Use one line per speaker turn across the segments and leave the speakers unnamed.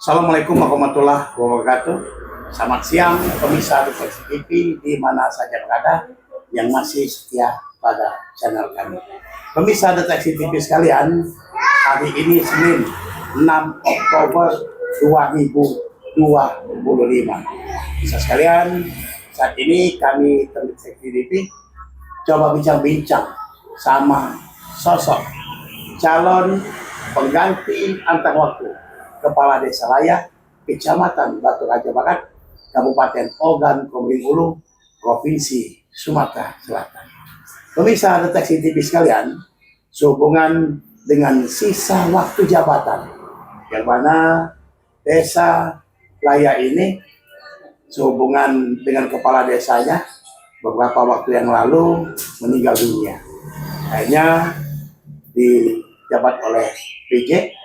Assalamualaikum warahmatullahi wabarakatuh. Selamat siang pemirsa Deteksi TV di mana saja berada yang masih setia pada channel kami. Pemirsa Deteksi TV sekalian, hari ini Senin 6 Oktober 2025. Pemirsa sekalian, saat ini kami Deteksi TV coba bincang-bincang sama sosok calon pengganti antar waktu Kepala Desa Laya, Kecamatan Batu Raja Barat, Kabupaten Ogan Komering Ulu, Provinsi Sumatera Selatan. Pemirsa Deteksi TV sekalian, sehubungan dengan sisa waktu jabatan, yang mana Desa Laya ini sehubungan dengan kepala desanya beberapa waktu yang lalu meninggal dunia. Akhirnya dijabat oleh PJ.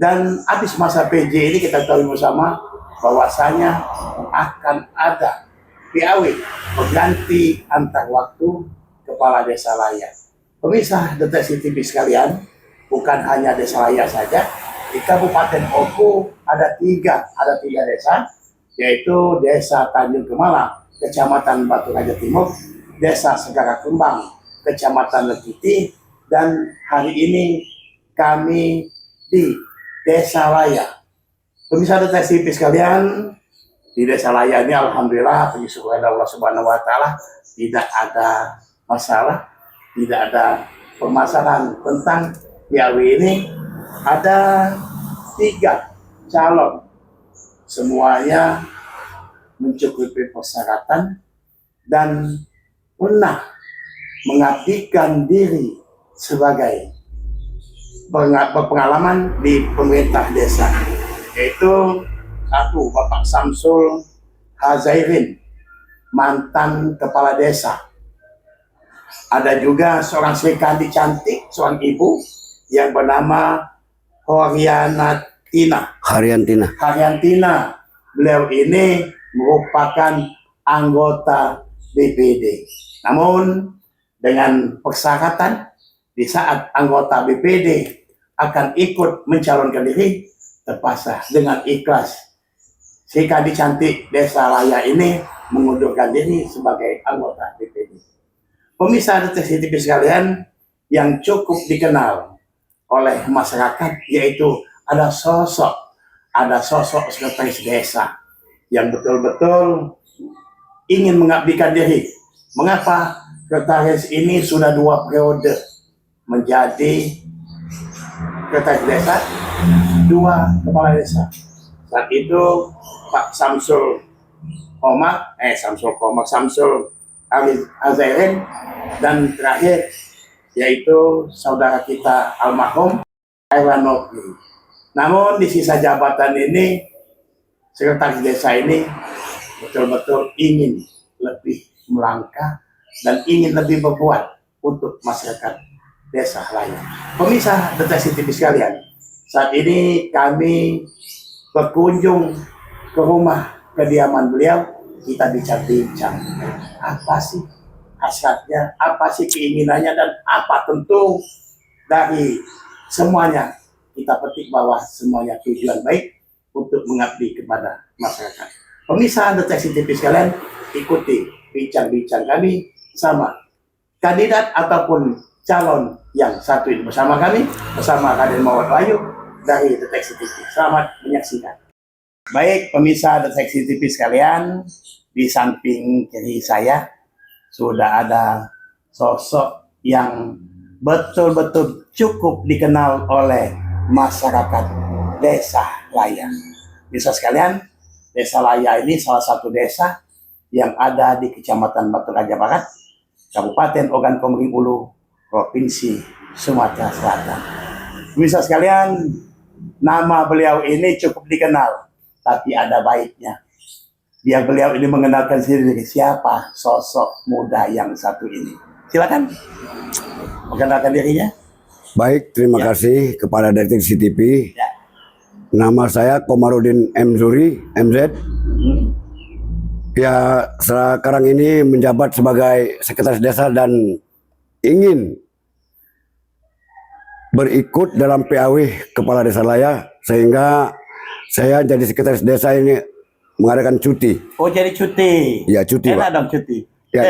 Dan habis masa PJ ini kita tahu bersama bahwasanya akan ada PAW pengganti antar waktu Kepala Desa Laya. Pemirsa Deteksi TV sekalian, bukan hanya Desa Laya saja, di Kabupaten Oku ada tiga desa, yaitu Desa Tanjung Kemala, Kecamatan Batu Raja Timur, Desa Segara Kembang, Kecamatan Lekiti, dan hari ini kami di Desa Laya. Pemirsa Deteksi TV sekalian, di Desa Laya ini alhamdulillah puji syukur Allah Subhanahu wa taala tidak ada masalah, tidak ada permasalahan tentang PAW ini. Ada 3 calon, semuanya mencukupi persyaratan dan pernah mengabdikan diri sebagai berpengalaman di pemerintah desa, yaitu 1 Bapak Samsul Hazairin, mantan kepala desa. Ada juga seorang Sri Kandi cantik, seorang ibu yang bernama Haryantina. Beliau ini merupakan anggota BPD. Namun dengan persyaratan di saat anggota BPD akan ikut mencalonkan diri, terpaksa dengan ikhlas si Kandi cantik Desa Laya ini mengundurkan diri sebagai anggota BPD. Pemirsa Deteksi TV sekalian, yang cukup dikenal oleh masyarakat yaitu ada sosok sekretaris desa yang betul-betul ingin mengabdikan diri. Mengapa sekretaris ini sudah 2 periode menjadi sekretaris desa, 2 kepala desa. Saat itu Pak Samsul Hazairin, dan terakhir yaitu saudara kita almarhum Airanopi. Namun di sisa jabatan ini sekretaris desa ini betul-betul ingin lebih melangkah dan ingin lebih berbuat untuk masyarakat Desa Laya. Pemirsa Deteksi TV sekalian, saat ini kami berkunjung ke rumah kediaman beliau. Kita bincang-bincang apa sih hasratnya, apa sih keinginannya, dan apa tentu dari semuanya kita petik bahwa semuanya tujuan baik untuk mengabdi kepada masyarakat. Pemirsa Deteksi TV sekalian, ikuti bincang-bincang kami sama kandidat ataupun calon yang satu ini bersama kami, bersama Raden Muhammad Wahyu dari Deteksi TV. Selamat menyaksikan. Baik pemirsa Deteksi TV sekalian, di samping kiri saya sudah ada sosok yang betul-betul cukup dikenal oleh masyarakat Desa Laya. Bisa sekalian, Desa Laya ini salah satu desa yang ada di Kecamatan Batu Raja Barat, Kabupaten Ogan Komering Ulu, Provinsi Sumatera Selatan. Bisa sekalian, nama beliau ini cukup dikenal, tapi ada baiknya. Biar beliau ini mengenalkan sendiri siapa sosok muda yang satu ini. Silakan mengenalkan dirinya.
Baik, terima kasih kepada Deteksi TV.
Ya.
Nama saya Komarudin M. Zuri, MZ. Ya, sekarang ini menjabat sebagai sekretaris desa dan ingin berikut dalam PAW Kepala Desa Laya, sehingga Saya jadi sekretaris desa ini mengadakan cuti.
Oh, jadi cuti.
Ya, cuti,
Enak
Pak.
dong cuti.
Ya,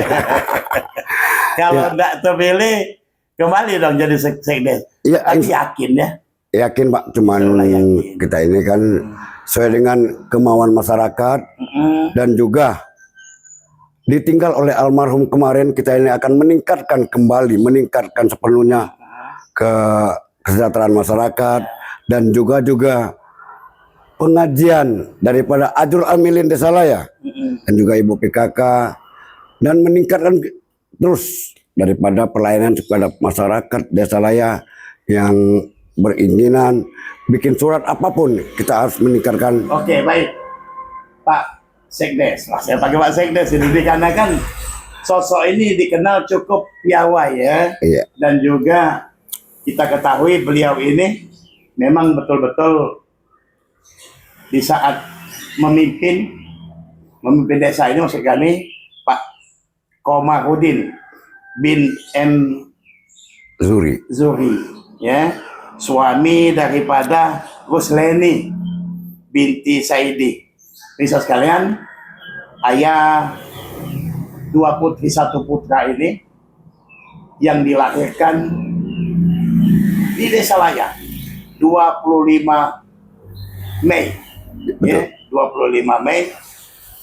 Kalau enggak terpilih, kembali dong jadi sekdes.
ya,
Tapi yakin ya.
yakin Pak, cuman
Insyaallah yakin.
kita ini kan sesuai dengan kemauan masyarakat dan juga ditinggal oleh almarhum kemarin, kita ini akan meningkatkan kembali, meningkatkan sepenuhnya ke kesejahteraan masyarakat dan juga pengajian daripada Ajrul Amilin Desa Laya dan juga Ibu PKK dan meningkatkan terus daripada pelayanan kepada masyarakat Desa Laya yang beringinan bikin surat apapun, kita harus meningkatkan.
Oke, baik. Pak Sekdes, saya pakai Pak Sekdes ini dikarenakan sosok ini dikenal cukup piawai ya.
Iya.
Dan juga kita ketahui beliau ini memang betul-betul di saat memimpin desa ini, maksud kami Pak Komarudin bin M. Zuri ya, suami daripada Rusleni binti Saidi. Bisa sekalian, ayah 2 putri 1 putra ini yang dilahirkan di Desa Laya 25 Mei ya, 25 Mei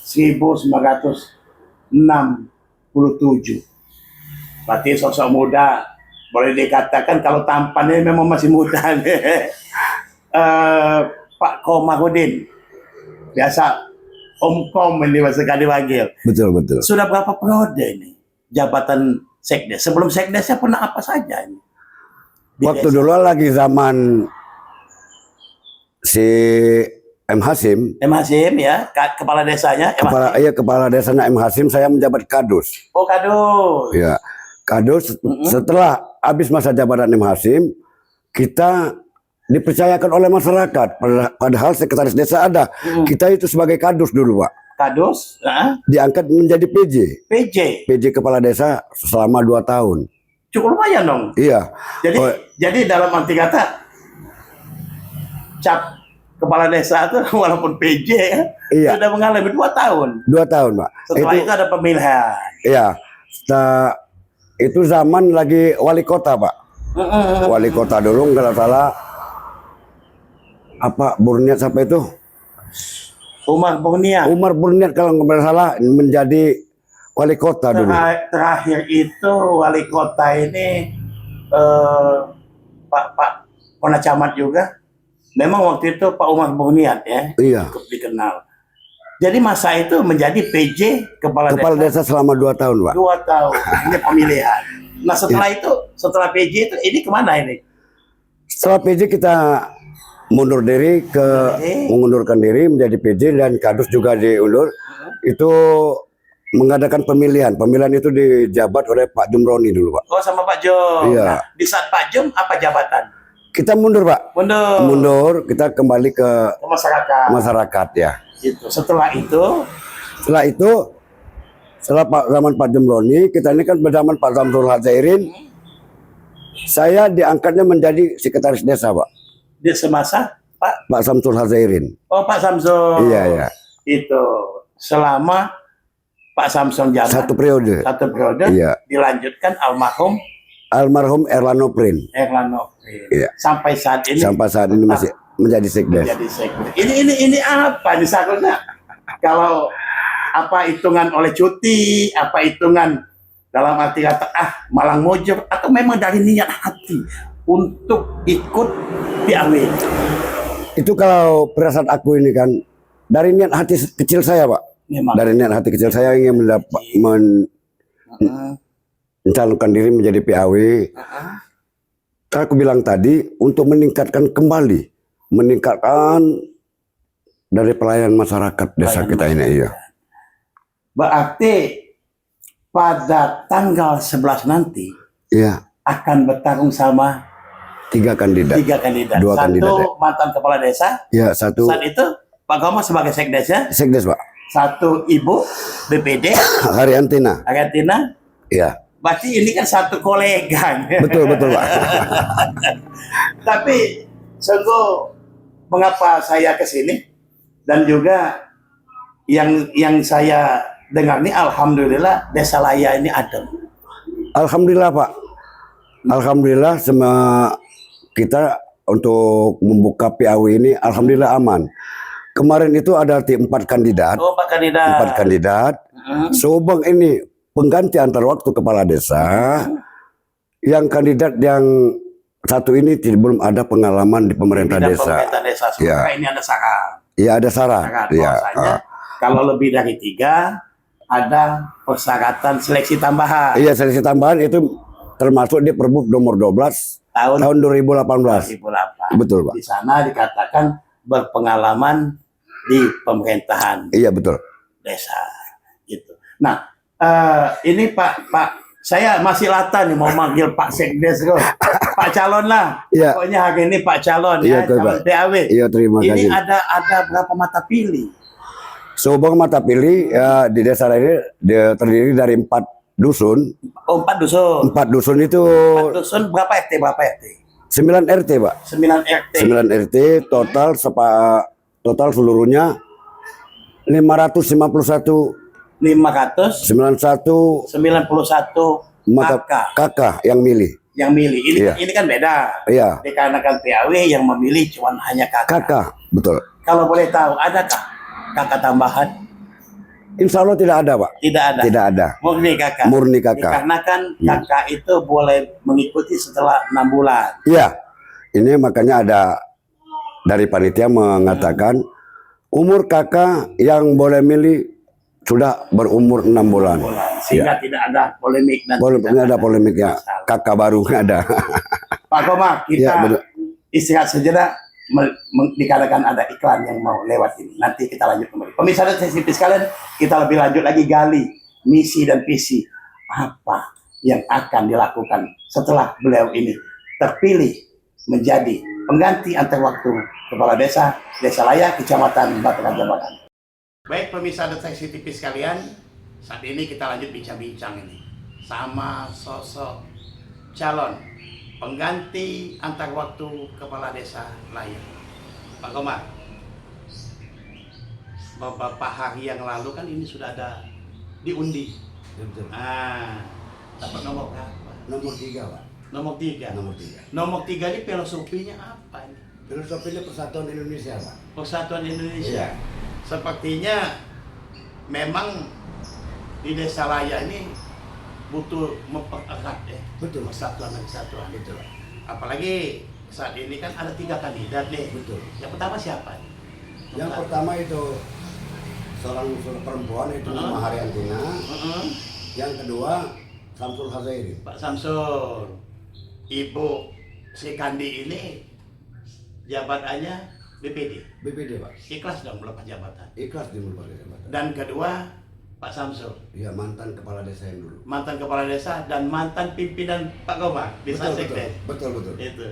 1967. Berarti sosok muda, boleh dikatakan kalau tampannya memang masih muda. Pak Komarudin, biasa Om Kom ini masih dipanggil.
Betul.
Sudah berapa periode ini jabatan sekdes? Sebelum sekdesnya pernah apa saja ini?
Waktu dulu lagi zaman si M. Hasim,
Ya, kepala desanya.
kepala desanya M. Hasim, saya menjabat kadus.
Oh, kadus.
Ya, kadus. Setelah habis masa jabatan M. Hasim, kita dipercayakan oleh masyarakat. Padahal sekretaris desa ada. Kita itu sebagai kadus dulu, Pak.
Kadus,
Diangkat menjadi PJ kepala desa selama 2 tahun.
cukup lumayan dong.
Iya.
Jadi dalam arti kata cap kepala desa itu walaupun PJ ya,
Iya.
sudah mengalami 2 tahun.
2 tahun, Pak.
Setelah itu ada pemilihan.
Iya. Itu zaman lagi wali kota, Pak. Wali kota dulu nggak salah. Apa Burniat sampai itu?
Umar Burniat
Kalau nggak salah menjadi wali kota dulu.
Terakhir itu wali kota ini Pak Kona Camat juga. Memang waktu itu Pak Umar Burniat ya,
Iya.
cukup dikenal. Jadi masa itu menjadi PJ kepala
desa selama 2 tahun, Pak.
2 tahun. Ini pemilihan. Nah setelah itu, setelah PJ itu ini kemana ini?
Setelah PJ kita mengundurkan diri menjadi PJ dan kadus juga diundur. Itu mengadakan pemilihan. Pemilihan itu dijabat oleh Pak Jumroni dulu, Pak.
Oh, sama Pak Jom.
Iya.
Nah, di saat Pak Jom apa jabatan?
Kita mundur, Pak. Mundur, kita kembali ke masyarakat ya.
Gitu. Setelah itu,
setelah zaman Pak Jumroni, kita ini kan zaman Pak Samsul Hazairin, saya diangkatnya menjadi sekretaris desa, Pak.
di semasa
Pak Samsul Hazairin.
Oh, Pak Samsul.
Iya.
Itu selama Pak Samsul jabat
1 periode. Iya.
Dilanjutkan
almarhum Erlano Prin. Iya.
Sampai saat ini
masih menjadi sekdes.
Ini apa misalnya kalau apa hitungan oleh cuti, apa hitungan dalam arti kata malang mojok, atau memang dari niat hati untuk ikut PAW?
Itu kalau perasaan aku ini kan dari niat hati kecil saya, Pak.
Memang.
Dari niat hati kecil saya ingin mencalonkan diri menjadi PAW. Karena aku bilang tadi untuk meningkatkan dari pelayanan masyarakat desa kita ini. Iya.
Berarti pada tanggal 11 nanti akan bertarung sama
3 kandidat. 2 kandidat.
1 mantan kepala desa.
Ya, 1.
Saat itu Pak Gomo sebagai sekdes ya.
Sekdes, Pak.
1 Ibu BPD
Haryantina. Iya.
Berarti ini kan 1 kolega.
Betul, Pak.
Tapi sungguh mengapa saya ke sini? Dan juga yang saya dengar nih, alhamdulillah Desa Laya ini adem.
Alhamdulillah Pak. Alhamdulillah semua kita untuk membuka PAW ini alhamdulillah aman. Kemarin itu ada 4 kandidat.
Oh, 4 kandidat.
4 kandidat. Subang ini pengganti antar waktu kepala desa. Yang kandidat yang satu ini belum ada pengalaman di pemerintah desa.
Pemerintah desa.
Ya.
Ini ada syarat.
Iya ada syarat. Ya.
Kalau lebih dari 3 ada persyaratan seleksi tambahan.
Iya seleksi tambahan itu termasuk di Perbup nomor 12 tahun 2018.
2008.
Betul Pak.
Di sana dikatakan berpengalaman di pemerintahan.
Iya betul.
Desa. Gitu. Nah ini Pak, saya masih lata nih mau manggil Pak Sekdes kok. Pak calon lah.
Iya.
Pokoknya hari ini Pak calon
Iya,
ya, calon
Pak.
PAW.
Iya terima
Ini
kasih.
ada berapa mata pilih?
Subang mata pilih ya, di desa ini dia terdiri dari 4 dusun.
Oh, 4 dusun.
4 dusun itu
4 dusun berapa RT?
9 RT Pak.
9 RT.
9 RT total seluruhnya 551 mata kakak yang milih.
Yang milih. Ini kan beda.
Iya.
Dikarenakan PAW yang memilih cuma hanya kakak.
Kakak, betul.
Kalau boleh tahu, adakah kakak tambahan?
Insya Allah tidak ada Pak.
Tidak ada.
Tidak ada.
Murni kakak.
Murni kakak.
Dikarenakan kakak itu boleh mengikuti setelah 6 bulan.
Iya. Ini makanya ada dari panitia mengatakan umur kakak yang boleh milih sudah berumur 6 bulan.
Sehingga tidak ada polemik dan
Tidak ada polemiknya. Kakak baru nggak ada.
Pak Komar, kita
Ya,
istirahat sejenak. Dikarenakan ada iklan yang mau lewat ini. Nanti kita lanjut kembali. Pemirsa dan sensitif sekalian, kita lebih lanjut lagi gali misi dan visi apa yang akan dilakukan setelah beliau ini terpilih menjadi pengganti antar waktu kepala desa Laya, Kecamatan Batu Raja. Baik pemirsa dan sensitif sekalian, saat ini kita lanjut bincang-bincang ini sama sosok calon pengganti antar waktu kepala desa Laya. Pak Komar, beberapa hari yang lalu kan ini sudah ada diundi.
Betul.
Dapat nomor berapa?
Nomor 3 Pak.
Nomor 3. Nomor 3 ini filosofinya apa ini?
Filosofinya Persatuan Indonesia Pak.
Persatuan Indonesia.
Iya.
Sepertinya memang di Desa Laya ini butuh mempererat ya.
Betul.
Persatuan dan kesatuan.
Betul.
Apalagi saat ini kan ada 3 kandidat nih.
Betul.
Yang pertama siapa?
Yang pertama itu seorang perempuan itu Mama Haryantina. Yang kedua Samsul Hazairi.
Pak Samsul. Ibu si Kandi ini jabatannya BPD.
BPD Pak.
Ikhlas dong melepas jabatan.
Ikhlas di melepaskan jabatan.
Dan kedua Pak Samsul.
Iya mantan kepala desa yang dulu.
Mantan kepala desa dan mantan pimpinan Pak Komar di Sekdes.
Betul.
Itu.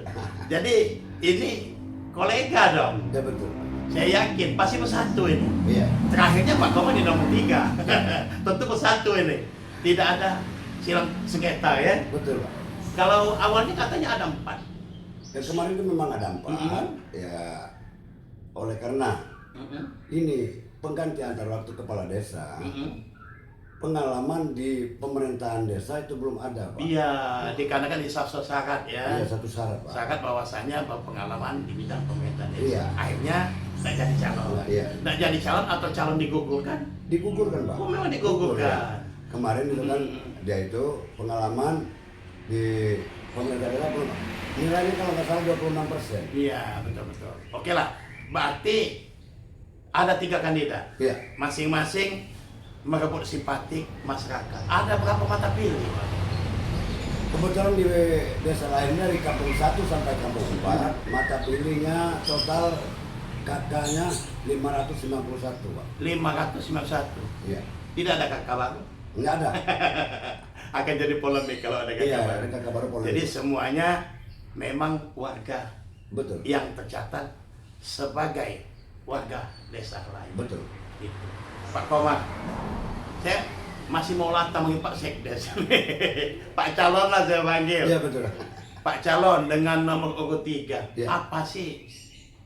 Jadi ini kolega dong.
Ya betul.
Saya yakin pasti bersatu ini.
Iya.
Terakhirnya Pak Komar di nomor 3. Tentu bersatu ini. Tidak ada silang sengketa ya.
Betul Pak.
Kalau awalnya katanya ada 4.
Dan kemarin itu memang ada 4. Ya oleh karena ini pengganti antar waktu kepala desa. Pengalaman di pemerintahan desa itu belum ada Pak.
Iya, dikarenakan di syarat ya.
Iya satu syarat Pak.
Syarat bahwasanya berpengalaman di bidang pemerintahan desa.
Iya.
Akhirnya tidak jadi calon.
Iya.
Tidak jadi calon atau calon digugurkan?
Digugurkan Pak.
Oh memang digugurkan.
Kemarin itu kan dia itu pengalaman di pemerintah desa belum nilainya kalau nggak salah 26%.
Iya betul. Oke lah, berarti ada 3 kandidat.
Iya.
Masing-masing merebut simpatik masyarakat. Ada berapa mata pilih?
Kebetulan di desa lainnya dari kampung 1 sampai kampung 4 mata pilihnya total kakaknya 591 Pak.
591.
Iya.
Tidak ada kakak baru.
Nggak ada.
Akan jadi polemik kalau ada kakak
Iya,
baru.
ada kakak baru polemik.
Jadi semuanya memang warga
Betul.
yang tercatat sebagai warga desa lain.
Betul.
Gitu. Pak Komar, saya masih mau lantang manggil Pak Sekdes. Pak calon lah saya panggil.
Iya betul.
Pak calon dengan nomor urut 3.
Iya.
Apa sih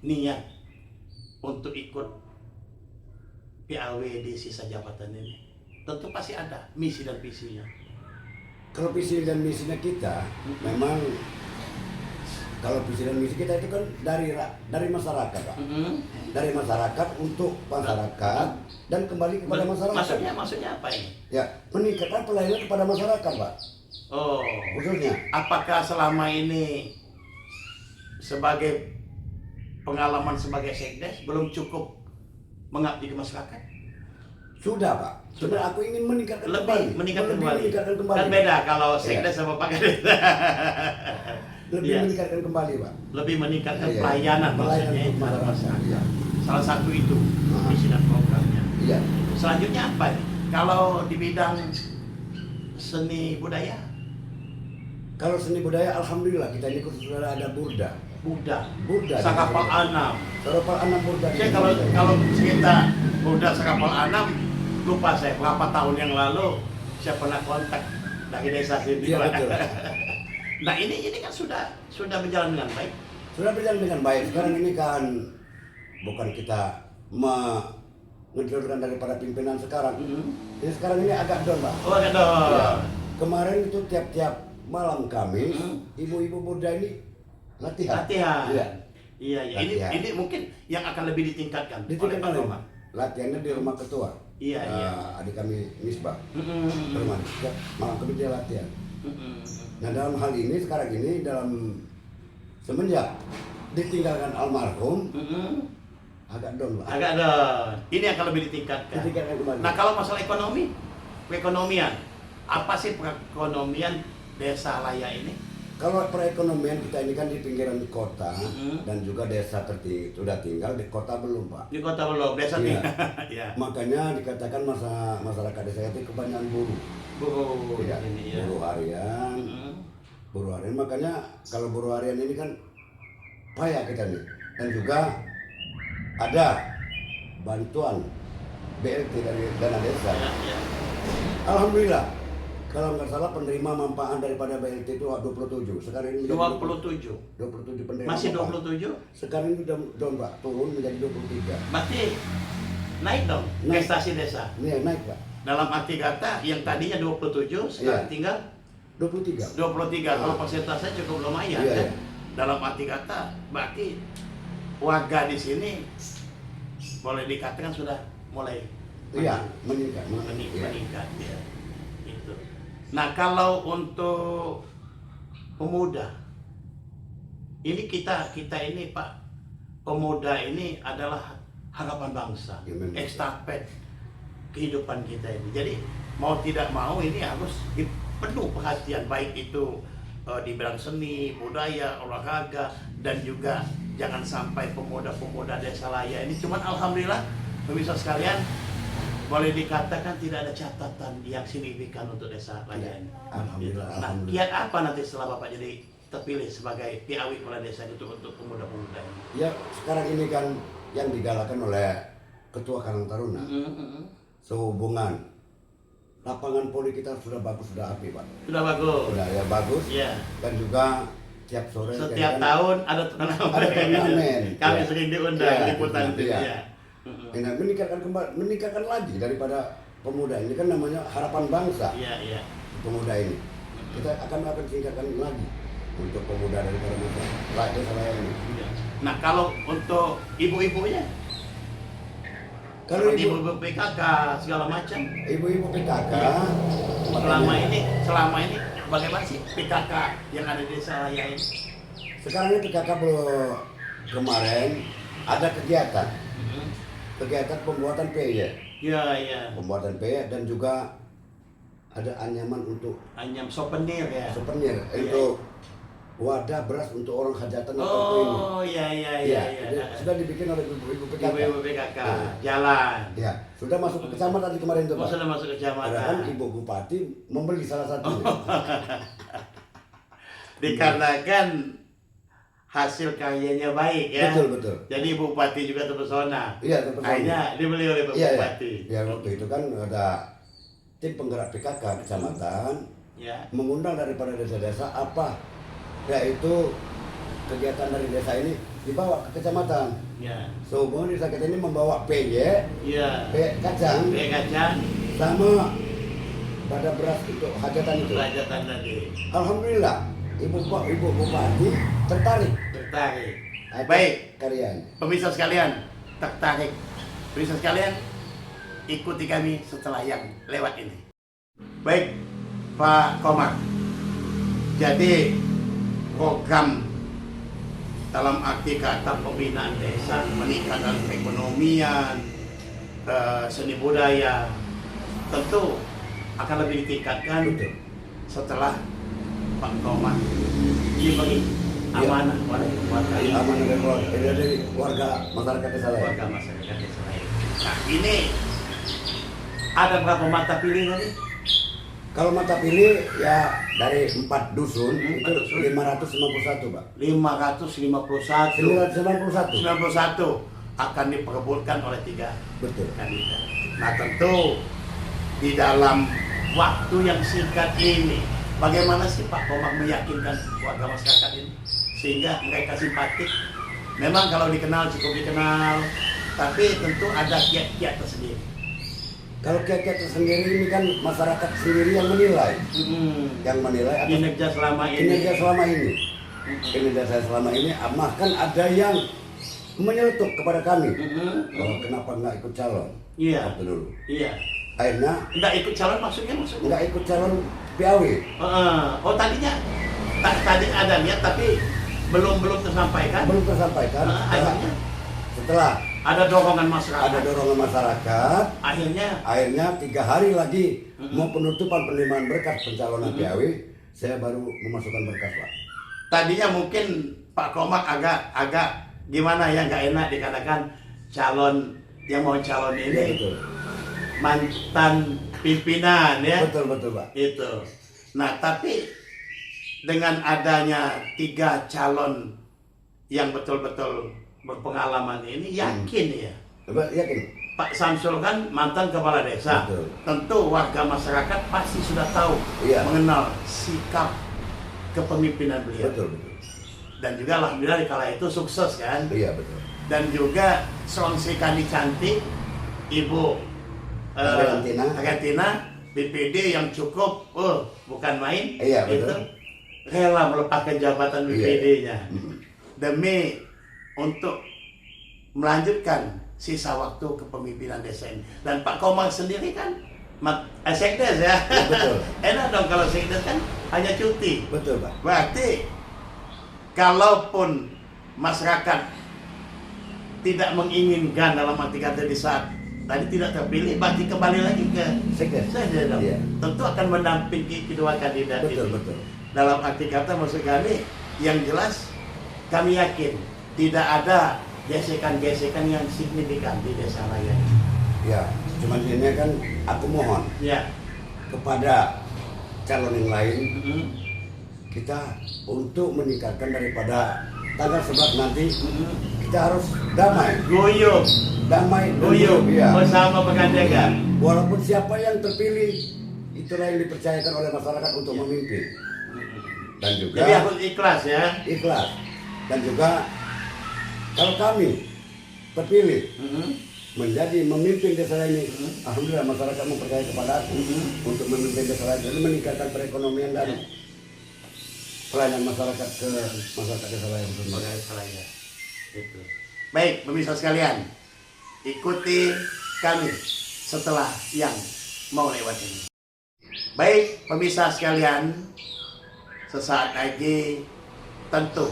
niat untuk ikut PAW di sisa jabatan ini? Tentu pasti ada misi dan visinya.
Kalau visi dan misinya kita, memang kalau visi dan misi kita itu kan dari masyarakat, Pak. Dari masyarakat untuk masyarakat dan kembali kepada masyarakat.
Maksudnya apa ini?
Ya, meningkatkan pelayanan kepada masyarakat, Pak.
Oh,
Khususnya.
apakah selama ini sebagai pengalaman sebagai sekdes belum cukup mengabdi ke masyarakat?
Sudah, Pak. Sudah, aku ingin meningkatkan kembali.
meningkatkan
meningkatkan kembali.
Kan beda kalau sekdes sama Pak Kades.
Lebih
Iya.
meningkatkan kembali, Pak.
Lebih meningkatkan
Iya.
pelayanan
Pelayanan
maksudnya kepada
kepada
masyarakat.
Iya.
Salah satu itu
Ah.
misi dan programnya.
Iya.
Selanjutnya apa nih? Kalau di bidang seni budaya,
Kalau seni budaya, alhamdulillah kita ini sudah ada burda.
Buddha,
Burda.
Sakapal Anam.
Sarapal anak burda.
Saya kalau kita Buddha Sakapal Anam, lupa saya berapa tahun yang lalu saya pernah kontak dari desa sini.
Iya, betul.
Nah ini kan sudah berjalan dengan baik.
Sudah berjalan dengan baik. Sekarang ini kan bukan kita mengedorkan daripada pimpinan sekarang. Jadi sekarang ini agak down, Pak.
Oh ada.
Ya. Kemarin itu tiap malam Kamis, ibu-ibu Buddha ini latihan. Iya.
Iya.
Latihan.
Ini mungkin yang akan lebih ditingkatkan oleh Pak
Ditingkatkan
Roma.
latihannya di rumah ketua.
Iya, iya.
Adik kami Misbah.
Mm-mm.
Teman. Tiap malam Kamis dia latihan.
Mm-mm.
Nah dalam hal ini sekarang ini semenjak ditinggalkan almarhum
Mm-mm.
agak down, Pak.
Agak ada. Ini akan lebih ditingkatkan.
Ditinggalkan kembali.
Nah kalau masalah ekonomi, perekonomian, apa sih perekonomian desa Laya ini?
Kalau perekonomian kita ini kan di pinggiran kota
Mhm.
dan juga desa sudah tinggal di kota belum, Pak.
Di kota belum, desa
Iya.
nih. Iya.
Makanya dikatakan masyarakat desa itu kebanyakan buruh.
Buruh
Iya,
ini ya.
buruh harian.
Mhm.
Buruh harian, makanya kalau buruh harian ini kan payah kita nih. Dan juga ada bantuan BLT dari dana desa.
Iya, iya.
Alhamdulillah. Kalau nggak salah penerima manfaat daripada BLT itu 27. Sekarang ini menjadi
27.
27 penerima.
Masih
manfaat.
27?
Sekarang ini udah down, Pak, turun menjadi 23.
Berarti naik dong
Naik.
prestasi desa.
Ini naik, Pak.
Dalam arti kata yang tadinya 27 sekarang
Iya.
tinggal
23.
23. Kalau
Ah.
persentase cukup lumayan
Iya,
kan.
iya.
Dalam arti kata berarti warga di sini boleh dikatakan sudah mulai
Iya, meningkat. Iya.
meningkat ya. Itu. Nah, kalau untuk pemuda ini kita ini Pak, pemuda ini adalah harapan bangsa,
Ya, memang.
estafet kehidupan kita ini. Jadi mau tidak mau ini harus penuh perhatian, baik itu di bidang seni, budaya, olahraga, dan juga jangan sampai pemuda-pemuda desa Laya ini. Cuman alhamdulillah pemirsa sekalian, boleh dikatakan tidak ada catatan yang signifikan untuk desa Laya ini.
Alhamdulillah,
Nah,
alhamdulillah.
kiat apa nanti setelah Bapak jadi terpilih sebagai PAW kepala desa itu untuk pemuda-pemuda ini?
Ya, sekarang ini kan yang digalakan oleh Ketua Karang Taruna. Sehubungan lapangan poli kita sudah bagus, sudah api, Pak.
Sudah bagus.
Sudah ya bagus.
Iya.
Dan juga tiap sore
Setiap
kan,
tahun ada turnamen.
ada turnamen.
Kami
Ya.
sering diundang
Iya,
liputan itu.
iya.
Iya.
Nah, meningkatkan lagi daripada pemuda ini kan namanya harapan bangsa.
Iya, iya.
Pemuda ini kita akan tingkatkan lagi untuk pemuda daripada masyarakat desa Laya ini.
Iya. Nah, kalau untuk ibu-ibunya,
Kalau
ibu-ibu PKK segala macam,
ibu PKK
selama ini bagaimana sih PKK yang ada di desa Laya ini?
sekarang ini PKK belum, kemarin ada kegiatan pembuatan PY,
Iya, iya.
pembuatan PY dan juga ada anyaman untuk
Anyam souvenir ya.
souvenir
Iya.
untuk wadah beras untuk orang hajatan atau ini.
Oh, iya, iya,
Iya,
iya.
jadi sudah dibikin oleh ibu PKK.
Ibu-ibu PKK
Iya.
jalan.
Ya, sudah masuk ke kecamatan di kemarin itu,
Oh,
Pak.
sudah masuk ke
Padahal
kecamatan.
Ibu Bupati membeli salah satunya.
Dikarenakan hasil karyanya baik ya.
Betul.
Jadi Bupati juga terpesona.
Iya, terpesona.
Akhirnya dibeli oleh Pak
Iya,
Bupati.
ya waktu itu kan ada tim penggerak PKK kecamatan
Ya.
mengundang daripada desa-desa apa yaitu kegiatan dari desa ini dibawa ke kecamatan.
Ya.
Sehubungan desa kita ini membawa PY,
Iya.
kacang,
Kacang,
sama pada beras untuk hajatan itu.
hajatan tadi.
Alhamdulillah, ibu bupati tertarik.
Tertarik.
atas
Baik,
karyanya.
pemirsa sekalian, tertarik. Pemirsa sekalian, ikuti kami setelah yang lewat ini. Baik, Pak Komar. Jadi program dalam arti kata pembinaan desa, meningkatkan perekonomian, seni budaya, tentu akan lebih ditingkatkan
Betul.
setelah Pak Komar diberi amanah oleh warga
Amanah dari warga masyarakat desa lain.
warga masyarakat desa lain. Nah, ini ada berapa mata pilih tadi?
Kalau mata pilih ya dari 4 dusun itu
4 dusun.
551, Pak.
551.
991.
91 akan diperebutkan oleh 3
Betul.
kandidat. Nah, tentu di dalam waktu yang singkat ini, bagaimana sih Pak Komar meyakinkan warga masyarakat ini sehingga mereka simpatik? Memang kalau dikenal cukup dikenal, tapi tentu ada kiat-kiat tersendiri.
Kalau kiat-kiat tersendiri ini kan masyarakat sendiri yang menilai. Yang menilai atas
Kinerja selama ini.
kinerja selama ini. Kinerja saya selama ini, bahkan ada yang menyeletuk kepada kami. Oh, kenapa nggak ikut calon?
Iya.
Waktu dulu.
Iya.
Akhirnya
Nggak ikut calon maksudnya?
nggak ikut calon PAW.
Oh, tadinya tadi ada niat tapi belum tersampaikan.
Belum tersampaikan.
Akhirnya
Setelah
ada dorongan masyarakat.
ada dorongan masyarakat,
Akhirnya
3 hari lagi mau penutupan penerimaan berkas pencalonan PAW, saya baru memasukkan berkas, Pak.
tadinya mungkin Pak Komar agak gimana ya, nggak enak dikatakan calon yang mau calon
Iya,
ini
betul.
mantan pimpinan ya.
Betul, Pak.
Itu. Nah, tapi dengan adanya 3 calon yang betul-betul berpengalaman ini, yakin ya
Coba yakin.
Pak Samsul kan mantan kepala desa.
Betul.
Tentu warga masyarakat pasti sudah tahu,
Iya.
mengenal sikap kepemimpinan beliau.
Betul.
Dan juga alhamdulillah di kala itu sukses kan.
Iya, betul.
Dan juga Songsi Kandi cantik, Ibu Argentina, BPD yang cukup, bukan main,
Iya, betul.
itu rela melepaskan jabatan BPD-nya demi untuk melanjutkan sisa waktu kepemimpinan desa ini. Dan Pak Komar sendiri kan sekdes ya.
Betul.
Enak dong kalau sekdes kan hanya cuti.
Betul, Pak.
Berarti kalaupun masyarakat tidak menginginkan, dalam arti kata di saat tadi tidak terpilih, berarti kembali lagi ke
Sekdes.
sekdes dong.
Iya.
Tentu akan mendampingi kedua kandidat
Betul,
ini.
betul.
Dalam arti kata maksud kami, yang jelas kami yakin tidak ada gesekan-gesekan yang signifikan di desa lain.
Ya, cuman ini kan aku mohon
Ya.
kepada calon yang lain
Mhm.
kita untuk meningkatkan daripada tanggal 11 nanti
Mhm.
kita harus damai,
Guyup,
dan
guyup
ya.
bersama bergandengan.
Walaupun siapa yang terpilih itulah yang dipercayakan oleh masyarakat untuk
Ya.
memimpin, dan juga
Jadi harus ikhlas ya.
ikhlas, dan juga kalau kami terpilih
Mhm.
menjadi memimpin desa ini,
Mhm.
alhamdulillah masyarakat mempercayai kepada aku untuk memimpin desa ini, meningkatkan perekonomian dan pelayanan masyarakat ke masyarakat desa lain.
Sebagai saya. Itu. Baik, pemirsa sekalian, ikuti kami setelah yang mau lewat ini. Baik, pemirsa sekalian, sesaat lagi tentu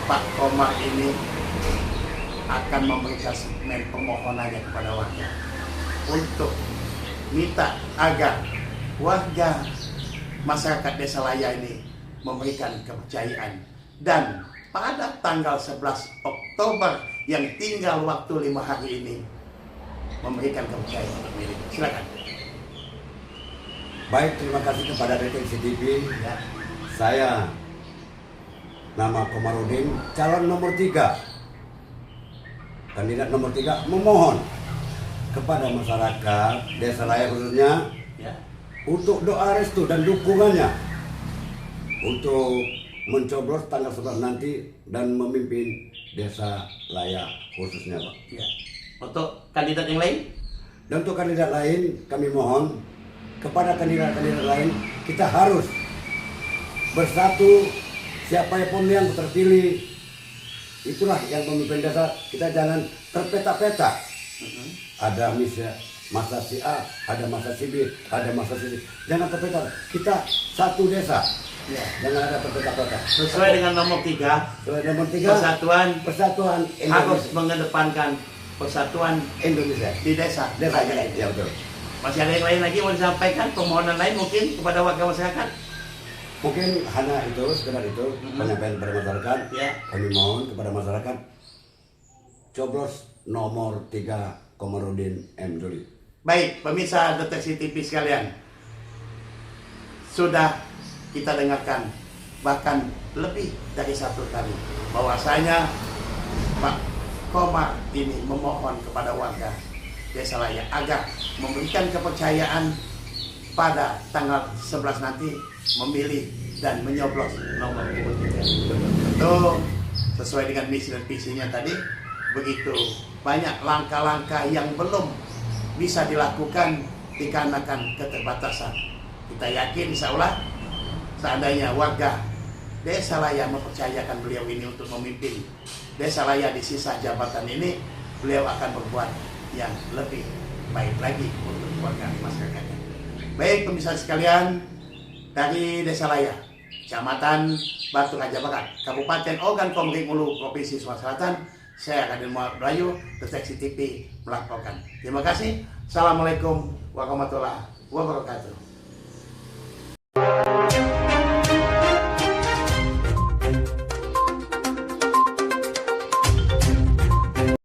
Pak Komar ini akan memberikan segmen permohonannya kepada warga untuk minta agar warga masyarakat Desa Laya ini memberikan kepercayaan, dan pada tanggal 11 Oktober yang tinggal waktu 5 hari ini memberikan kepercayaan untuk milik. Silakan.
Baik, terima kasih kepada Deteksi TV.
Ya.
Saya nama Komarudin, calon nomor 3, kandidat nomor 3, memohon kepada masyarakat Desa Laya khususnya
Ya.
untuk doa restu dan dukungannya untuk mencoblos tanggal 11 nanti dan memimpin Desa Laya khususnya, Pak.
Ya. Untuk kandidat yang lain?
Dan untuk kandidat lain, kami mohon kepada kandidat-kandidat lain, kita harus bersatu. Siapapun yang terpilih, itulah yang memimpin desa. Kita jangan terpeta-peta. Ada masa si A, ada masa si B, ada masa si C. Jangan terpeta. Kita satu desa.
Ya.
Jangan ada terpeta-peta.
Sesuai dengan nomor 3,
Soal nomor 3,
persatuan harus
Indonesia.
mengedepankan persatuan
Indonesia.
di desa.
Desa ya betul.
Masih ada yang lain lagi mau disampaikan, permohonan lain mungkin kepada warga masyarakat?
Mungkin hanya itu, sekedar itu penyampaian kepada masyarakat.
Ya.
Kami mohon kepada masyarakat coblos nomor 3 Komarudin M. Juli.
Baik, pemirsa Deteksi TV sekalian, sudah kita dengarkan bahkan lebih dari satu kali bahwasanya Pak Komar ini memohon kepada warga Desa Laya agar memberikan kepercayaan pada tanggal 11 nanti memilih dan menyoblos nomor urut 3. Tentu sesuai dengan misi dan visinya tadi, begitu banyak langkah-langkah yang belum bisa dilakukan dikarenakan keterbatasan. Kita yakin insya Allah seandainya warga Desa Laya mempercayakan beliau ini untuk memimpin Desa Laya di sisa jabatan ini, beliau akan berbuat yang lebih baik lagi untuk warga masyarakatnya. Baik pemirsa sekalian, dari Desa Laya, Kecamatan Batu Raja Barat, Kabupaten Ogan Komering Ulu, Provinsi Sumatera Selatan, saya Raden Muhammad Bayu, Deteksi TV melaporkan. Terima kasih. Assalamualaikum warahmatullahi wabarakatuh.